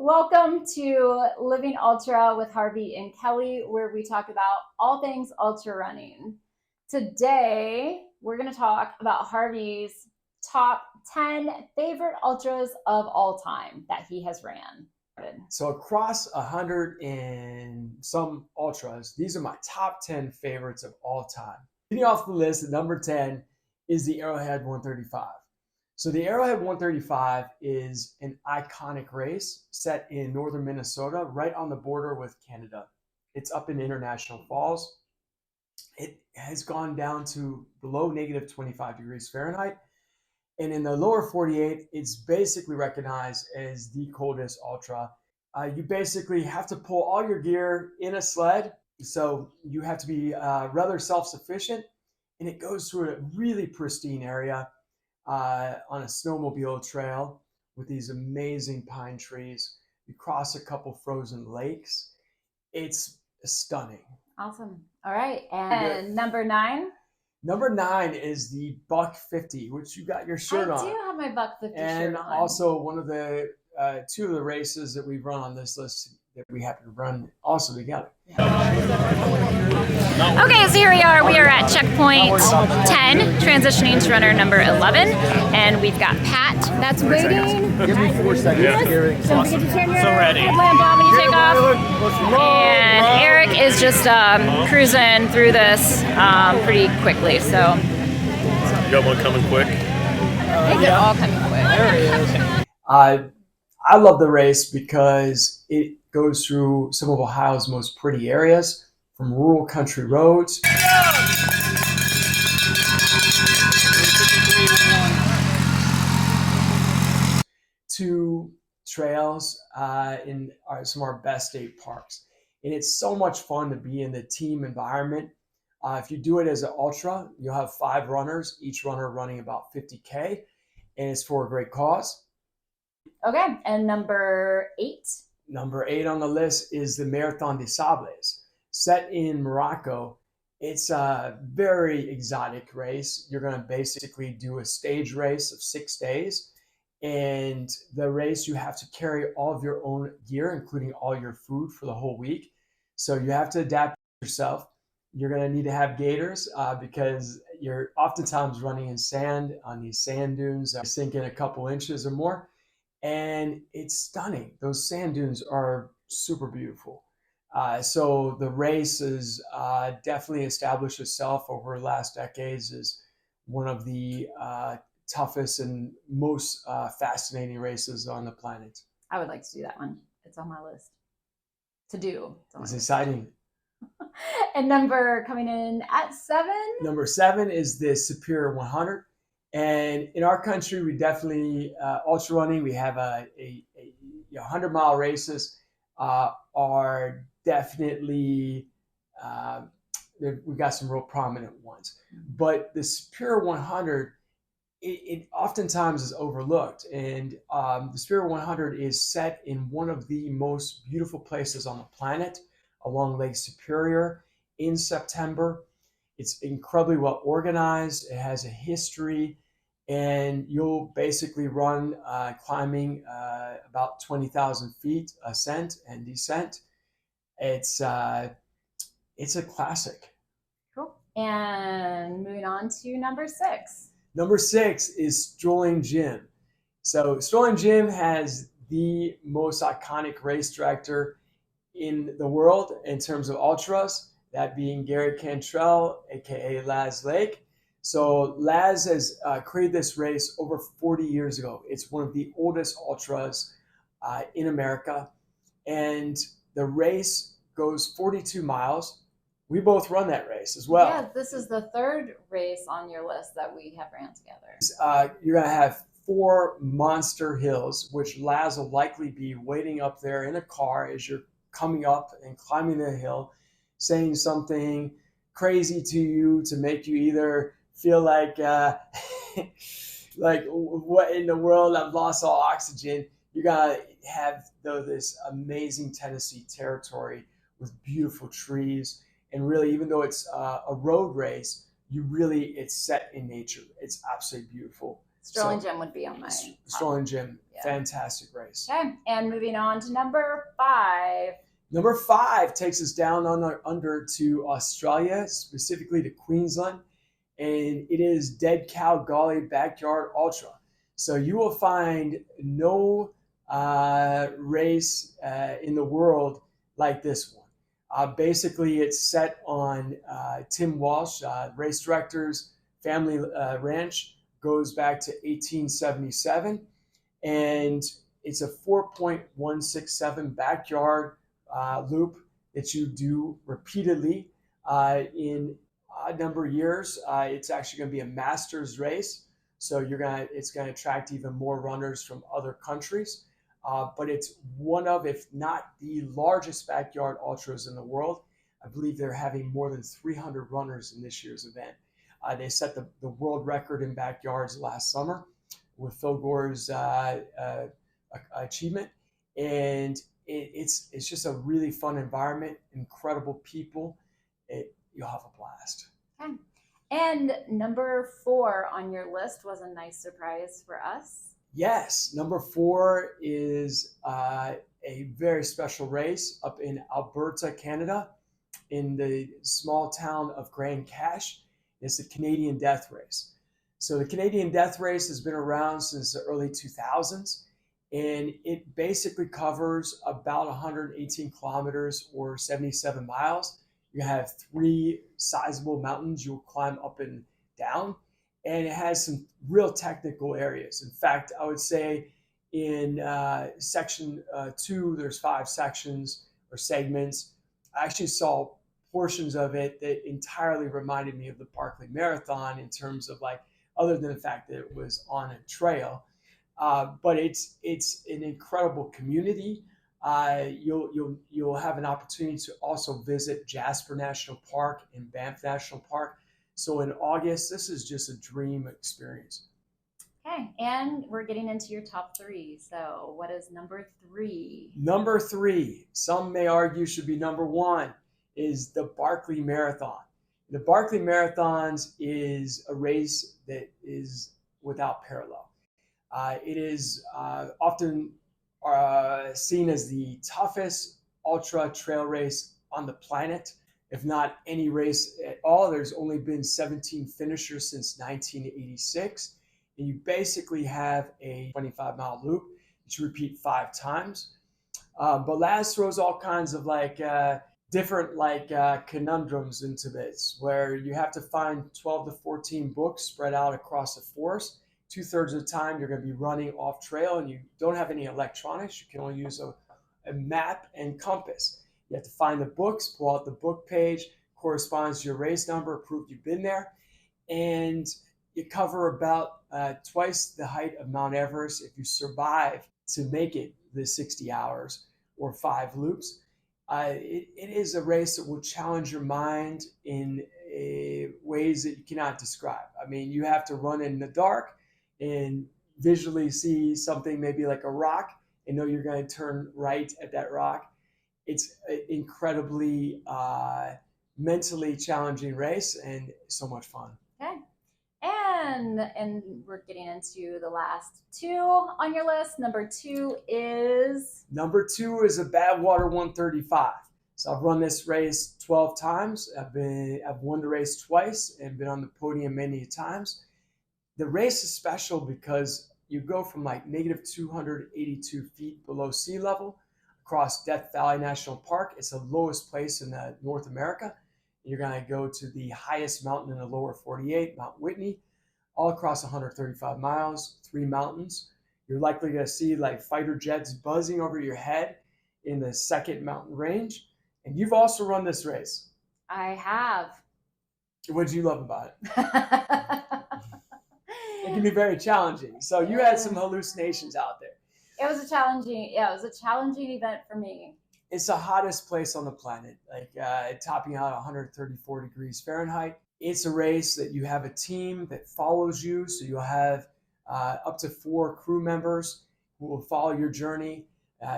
Welcome to Living Ultra with Harvey and Kelly, where we talk about all things ultra running. Today, we're going to talk about Harvey's top 10 favorite ultras of all time that he has ran. So across 100 and some ultras, these are my top 10 favorites of all time. Leading off the list at number 10 is the Arrowhead 135. So the Arrowhead 135 is an iconic race set in northern Minnesota, right on the border with Canada. It's up in International Falls. It has gone down to below negative 25 degrees Fahrenheit. And in the lower 48, it's basically recognized as the coldest ultra. You basically have to pull all your gear in a sled. So you have to be rather self-sufficient. And it goes through a really pristine area on a snowmobile trail with these amazing pine trees. You cross a couple frozen lakes. It's stunning. Awesome. All right. And number 9? Number 9 is the Buck 50, which you got your shirt on. I do have my Buck 50 and shirt on. Also one of the two of the races that we've run on this list that we happen to run also together. Okay, so here we are. We are at checkpoint 10, transitioning to runner number 11, and we've got Pat that's waiting. Give me 4 seconds. Yeah. Don't forget to turn your headlamp on when you take off. And Eric is just cruising through this pretty quickly. So you got one coming quick. they're all coming quick. There he is. I love the race because it goes through some of Ohio's most pretty areas, from rural country roads to trails in some of our best state parks. And it's so much fun to be in the team environment. If you do it as an ultra, you'll have 5 runners, each runner running about 50K, and it's for a great cause. Okay, and number 8? Number 8 on the list is the Marathon des Sables. Set in Morocco, it's a very exotic race. You're going to basically do a stage race of 6 days. And the race, you have to carry all of your own gear, including all your food for the whole week. So you have to adapt yourself. You're going to need to have gaiters because you're oftentimes running in sand on these sand dunes that sink in a couple inches or more. And it's stunning. Those sand dunes are super beautiful. So the race has definitely established itself over the last decades as one of the toughest and most fascinating races on the planet. I would like to do that one. It's on my list to do. It's exciting. And number coming in at 7? Number 7 is the Superior 100. And in our country, we definitely, ultra running, we have a 100-mile races are definitely, we've got some real prominent ones. But the Superior 100, it oftentimes is overlooked. And the Superior 100 is set in one of the most beautiful places on the planet along Lake Superior in September. It's incredibly well organized. It has a history, and you'll basically run climbing about 20,000 feet ascent and descent. It's a classic. Cool. And moving on to number 6. Number 6 is Strolling Jim. So Strolling Jim has the most iconic race director in the world in terms of ultras, that being Gary Cantrell, aka Laz Lake. So Laz has created this race over 40 years ago. It's one of the oldest ultras in America. And the race goes 42 miles. We both run that race as well. Yeah, this is the 3rd race on your list that we have ran together. You're going to have 4 monster hills, which Laz will likely be waiting up there in a car as you're coming up and climbing the hill, saying something crazy to you to make you either feel like like what in the world, I've lost all oxygen. You're gonna have this amazing Tennessee territory with beautiful trees, and really, even though it's a road race, it's set in nature. It's absolutely beautiful. Strolling Jim would be on my Strolling Jim, Yeah. fantastic race. Okay, and moving on to number 5. Number 5 takes us down under to Australia, specifically to Queensland, and it is Dead Cow Gully Backyard Ultra. So you will find no race in the world like this one. Basically, it's set on Tim Walsh, race director's family ranch, goes back to 1877, and it's a 4.167 backyard loop that you do repeatedly in a number of years. It's actually going to be a masters race, so it's going to attract even more runners from other countries. But it's one of, if not the largest backyard ultras in the world. I believe they're having more than 300 runners in this year's event. They set the world record in backyards last summer with Phil Gore's achievement, and it's just a really fun environment, incredible people. You'll have a blast. Okay. And number 4 on your list was a nice surprise for us. Yes, number 4 is a very special race up in Alberta, Canada, in the small town of Grand Cache. It's the Canadian Death Race. So the Canadian Death Race has been around since the early 2000s, and it basically covers about 118 kilometers or 77 miles. You have 3 sizable mountains you'll climb up and down, and it has some real technical areas. In fact, I would say in section 2, there's 5 sections or segments. I actually saw portions of it that entirely reminded me of the Barkley Marathon in terms of, like, other than the fact that it was on a trail. But it's an incredible community. You'll have an opportunity to also visit Jasper National Park and Banff National Park. So in August, this is just a dream experience. Okay, and we're getting into your top 3. So what is number 3? Number 3, some may argue should be number 1, is the Barkley Marathon. The Barkley Marathons is a race that is without parallel. It is often seen as the toughest ultra trail race on the planet, if not any race at all. There's only been 17 finishers since 1986. And you basically have a 25-mile loop that you repeat 5 times. But Laz throws all kinds of different conundrums into this, where you have to find 12 to 14 books spread out across the forest. 2/3 of the time you're going to be running off trail, and you don't have any electronics. You can only use a map and compass. You have to find the books, pull out the book page, corresponds to your race number, prove you've been there, and you cover about twice the height of Mount Everest if you survive to make it the 60 hours or 5 loops. It is a race that will challenge your mind in ways that you cannot describe. I mean, you have to run in the dark and visually see something maybe like a rock and know you're going to turn right at that rock. It's an incredibly mentally challenging race and so much fun. Okay. And we're getting into the last 2 on your list. Number 2 is a Badwater 135. So I've run this race 12 times. I've won the race twice and been on the podium many times. The race is special because you go from negative 282 feet below sea level across Death Valley National Park. It's the lowest place in North America. You're going to go to the highest mountain in the lower 48, Mount Whitney, all across 135 miles, 3 mountains. You're likely going to see fighter jets buzzing over your head in the second mountain range. And you've also run this race. I have. What did you love about it? It can be very challenging. So you had some hallucinations out there. It was a challenging event for me. It's the hottest place on the planet, topping out 134 degrees Fahrenheit. It's a race that you have a team that follows you. So you'll have up to 4 crew members who will follow your journey.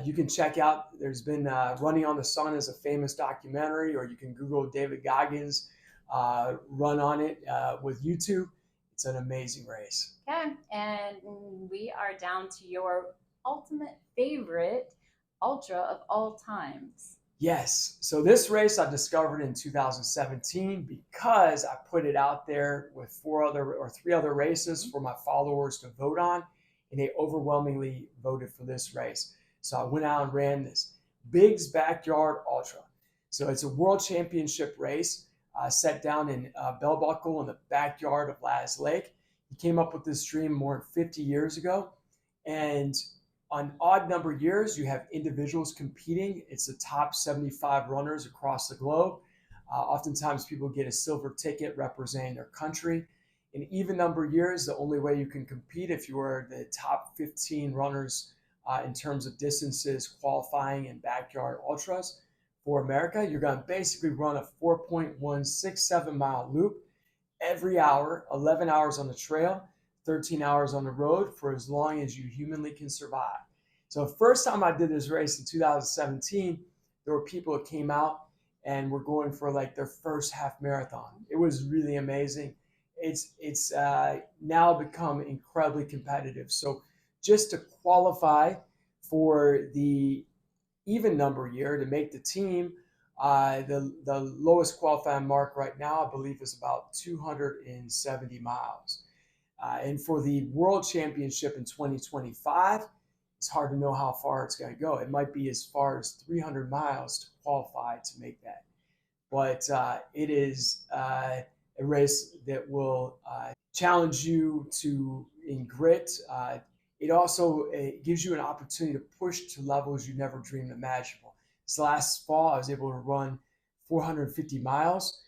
You can check out, there's been Running on the Sun is a famous documentary, or you can Google David Goggins' run on it with YouTube. It's an amazing race. Okay, and we are down to your ultimate favorite ultra of all times. Yes. So this race I discovered in 2017 because I put it out there with three other races for my followers to vote on, and they overwhelmingly voted for this race. So I went out and ran this Big's Backyard Ultra. So it's a world championship race set down in Bell Buckle in the backyard of Laz Lake. He came up with this dream more than 50 years ago. And on odd number years, you have individuals competing. It's the top 75 runners across the globe. Oftentimes people get a silver ticket representing their country. In even number years, the only way you can compete if you are the top 15 runners in terms of distances qualifying in backyard ultras for America, you're going to basically run a 4.167 mile loop every hour, 11 hours on the trail, 13 hours on the road for as long as you humanly can survive. So the first time I did this race in 2017, there were people that came out and were going for like their first half marathon. It was really amazing. It's now become incredibly competitive. So just to qualify for the even number year to make the team, the lowest qualifying mark right now, I believe, is about 270 miles. And for the World Championship in 2025, it's hard to know how far it's going to go. It might be as far as 300 miles to qualify to make that. But it is a race that will challenge you in grit. It also gives you an opportunity to push to levels you never dreamed imaginable. This last fall, I was able to run 450 miles,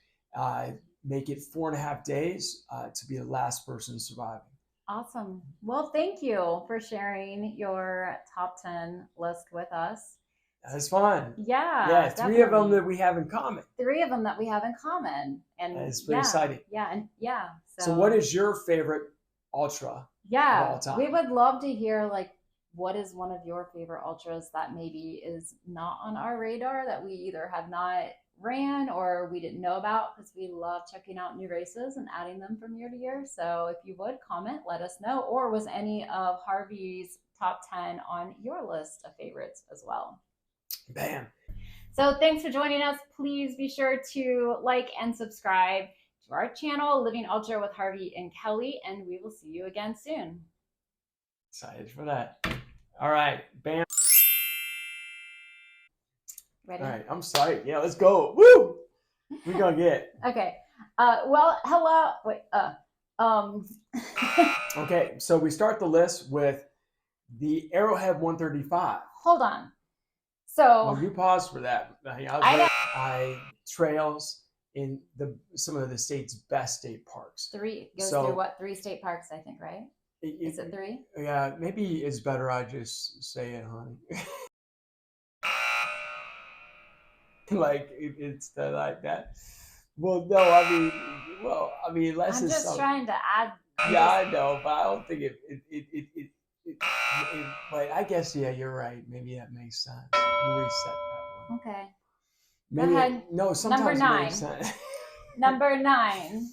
make it 4.5 days to be the last person surviving. Awesome. Well, thank you for sharing your top 10 list with us. That's fun. Yeah. Yeah, definitely. 3 of them that we have in common. 3 of them that we have in common. And it's pretty exciting. Yeah. So what is your favorite ultra of all time? We would love to hear, like, what is one of your favorite ultras that maybe is not on our radar, that we either have not ran or we didn't know about, because we love checking out new races and adding them from year to year. So if you would comment, let us know. Or was any of Harvey's top 10 on your list of favorites as well? Bam. So thanks for joining us. Please be sure to like and subscribe to our channel, Living Ultra with Harvey and Kelly, and we will see you again soon. Excited for that. All right, bam. Ready? All right, I'm sorry. Yeah, let's go. Woo! We're gonna get. Okay. Well, hello. Wait. Okay, so we start the list with the Arrowhead 135. Hold on. So Well, you pause for that. Trails in some of the state's best state parks. 3 goes through what? 3 state parks, I think, right? Is it 3? Yeah, maybe it's better I just say it, honey. Like it's like that. Well, no, I mean, unless I'm it's just trying to add. Yeah, I know, but I don't think it but I guess, yeah, you're right. Maybe that makes sense. We'll reset that one. Okay. Maybe Go ahead. No, sometimes Number it makes 9. sense. Number 9.